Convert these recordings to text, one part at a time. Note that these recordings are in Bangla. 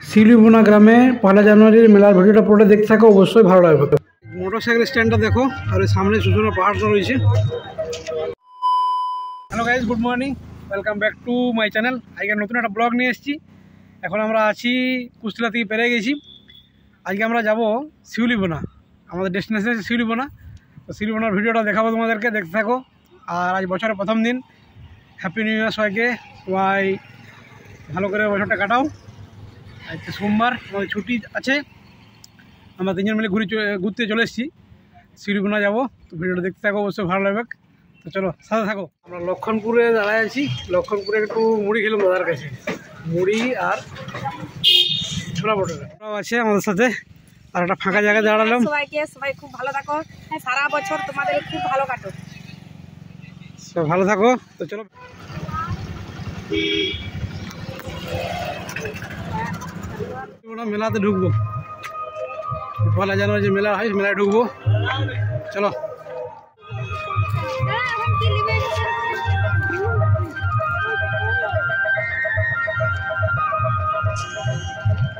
শিউলিবোনা গ্রামে 1 জানুয়ারির মেলার ভিডিওটা পুরোটা দেখতে থাকো, অবশ্যই ভালো লাগবে। মোটরসাইকেল স্ট্যান্ডটা দেখো, আর সামনে সুসুনা পাহাড়টা রয়েছে। Hello guys, good morning, welcome back to my channel. আজকে নতুন একটা ব্লগ নিয়ে এসেছি। এখন আমরা আছি কুষ্টিয়া থেকে পেরে গেছি। আজকে আমরা যাব শিউলিবোনা, আমাদের ডেস্টিনেশন আছে শিউলিবোনা। তো শিউলিবোনার ভিডিওটা দেখাবো তোমাদেরকে, দেখতে থাকো। আর আজ বছরের প্রথম দিন, হ্যাপি নিউ ইয়ার সবাইকে। সবাই ভালো করে বছরটা কাটাও। আজকে সোমবার, আমাদের ছুটি আছে। আমরা তিনজন মিলে ঘুরতে চলে এসেছি, শিউলিবোনা যাবো। তো ভিডিওটা দেখতে থাকো, অবশ্যই ভালো লাগবে। তো চলো, সাথে থাকো। আমরা লক্ষণপুরে দাঁড়ায় আছি। লক্ষণপুরে একটু মুড়ি খেলাম দাদার কাছে, মুড়ি আর ছোলা পটোলা আছে আমাদের সাথে। আর একটা ফাঁকা জায়গায় দাঁড়ালাম। সবাই খুব ভালো থাকো, সারা বছর তোমাদের খুব ভালো কাটো, সব ভালো থাকো। তো চলো, মেলাতে ঢুকবো। 1 জানুয়ারি যে মেলা হয়, মেলায় ঢুকবো। চলো।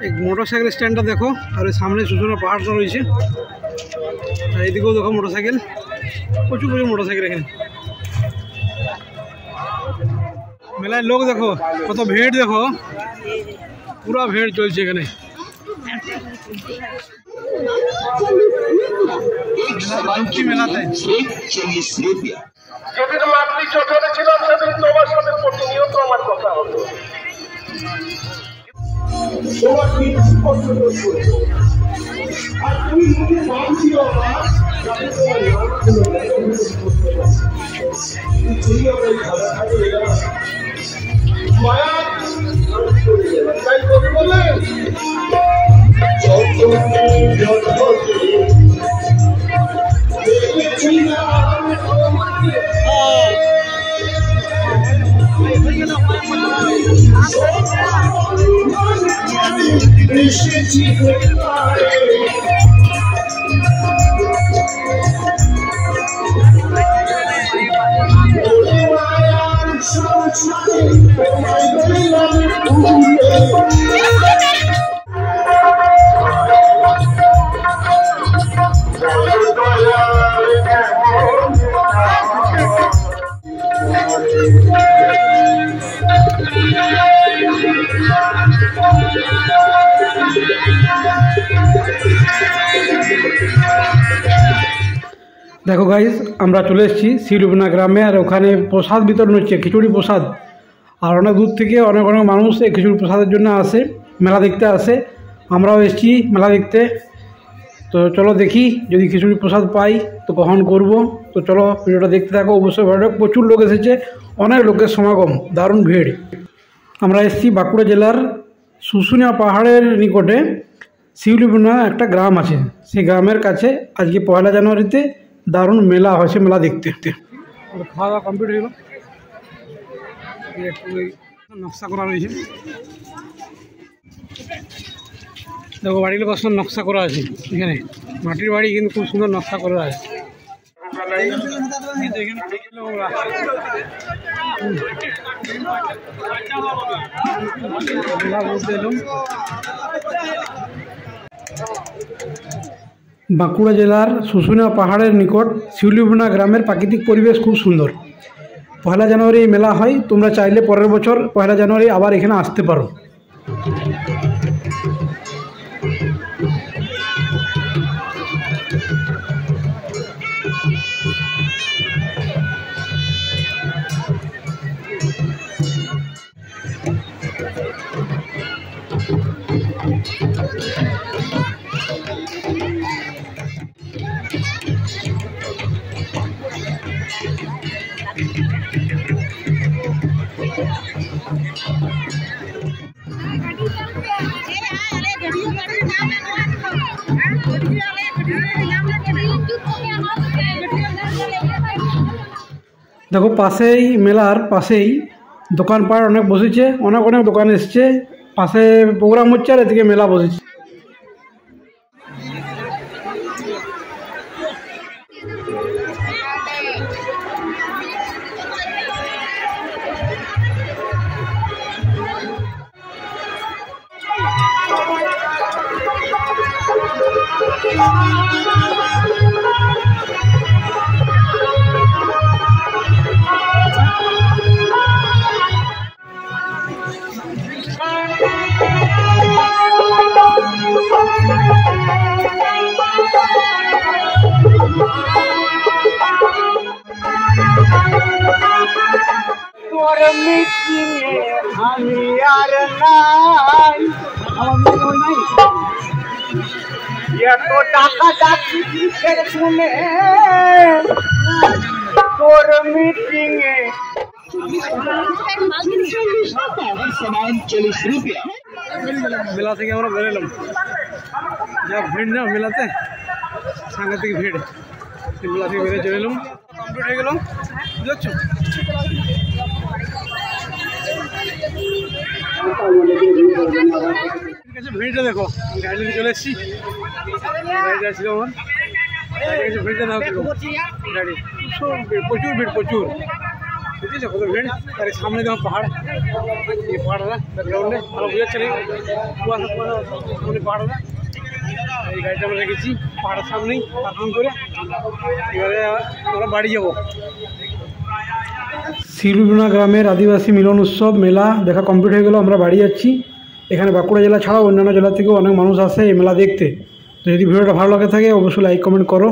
এই মোটরসাইকেল স্ট্যান্ডটা দেখো, আর সামনে সুসুনা পাহাড়টা রয়েছে। আর এইদিকেও দেখো মোটরসাইকেল, প্রচুর মোটরসাইকেল এখানে। মেলায় লোক দেখো, কত ভিড় দেখো, পুরো ভিড় চলছে এখানে। মেলাতে যেদিন মাতৃ চোখে ছিলাম সেদিন তোমার সাথে প্রতিনিয়ত আমার কথা হতো। তোমার আর তুমি যদি মানছিল আমার মায়া তাই কবি বললেন দেখো গাইজ, আমরা চলে এসেছি শিউলিবোনা গ্রামে। আর ওখানে প্রসাদ বিতরণ হচ্ছে, খিচুড়ি প্রসাদ। আর অনেক দূর থেকে অনেক মানুষ এই খিচুড়ি প্রসাদের জন্য আসে, মেলা দেখতে আসে। আমরাও এসেছি মেলা দেখতে। তো চলো দেখি, যদি খিচুড়ি প্রসাদ পাই তো গ্রহণ করব। তো চলো, ভিডিওটা দেখতে থাকো, অবশ্যই ভালো। প্রচুর লোক এসেছে, অনেক লোকের সমাগম, দারুণ ভিড়। আমরা এসেছি বাঁকুড়া জেলার শুশুনিয়া পাহাড়ের নিকটে শিউলিবোনা একটা গ্রাম আছে। সেই গ্রামের কাছে আজকে 1 জানুয়ারিতে দারুণ মেলা হয়েছে, মেলা দেখতে। খাওয়া দাওয়া কমপ্লিট হয়ে গেল। একটু নকশা করা রয়েছে, দেখো বাড়িগুলো কত সুন্দর নকশা করা আছে। এখানে মাটির বাড়ি, কিন্তু খুব সুন্দর নকশা করা আছে। বাঁকুড়া জেলার শুশুনিয়া পাহাড়ের নিকট শিউলিবোনা গ্রামের প্রাকৃতিক পরিবেশ খুব সুন্দর। 1 জানুয়ারি মেলা হয়। তোমরা চাইলে পরের বছর 1 জানুয়ারি আবার এখানে আসতে পারো। দেখো পাশেই, মেলার পাশেই দোকানপাট অনেক বসেছে, অনেক দোকান এসছে। পাশে প্রোগ্রাম হচ্ছে আর এদিকে মেলা বসেছে। তোর মিটিংয়ে আমি আর নাই, এত টাকা ডাকি কিসের শুনে তোর মিটিংয়ে। মেলা থেকে আমরা বেরোলাম, যা ভিড় না মেলাতে, সাংঘাতিক ভিড়। মেলা থেকে বেরিয়ে চলে এলাম, কমপ্লিট হয়ে গেল, বুঝতে ঠিক আছে। ভিড়টা দেখো, গাড়ি নিয়ে চলে এসেছি, গাড়িটা ছিল আমার, ভিড়টা দেখো, গাড়ি সব প্রচুর ভিড়, প্রচুর, ঠিক আছে, কত ভিড়। তার সামনে দেখো পাহাড়, এই পাহাড়টা ব্যাকগ্রাউন্ডে ভালো বোঝাচ্ছে না, কুয়াশা সামনে পাহাড়টা। এই গাড়িটা আমরা রেখেছি পাহাড়ের সামনেই পার্কিং করে, এবারে আমরা বাড়ি যাবো। শিলুবনা গ্রামের আদিবাসী মিলন উৎসব মেলা দেখা কমপ্লিট হয়ে গেল, আমরা বাড়ি যাচ্ছি। এখানে বাঁকুড়া জেলা ছাড়াও অন্যান্য জেলা থেকেও অনেক মানুষ আসে এই মেলা দেখতে। তো যদি ভিডিওটা ভালো লাগে থাকে অবশ্যই লাইক কমেন্ট করো।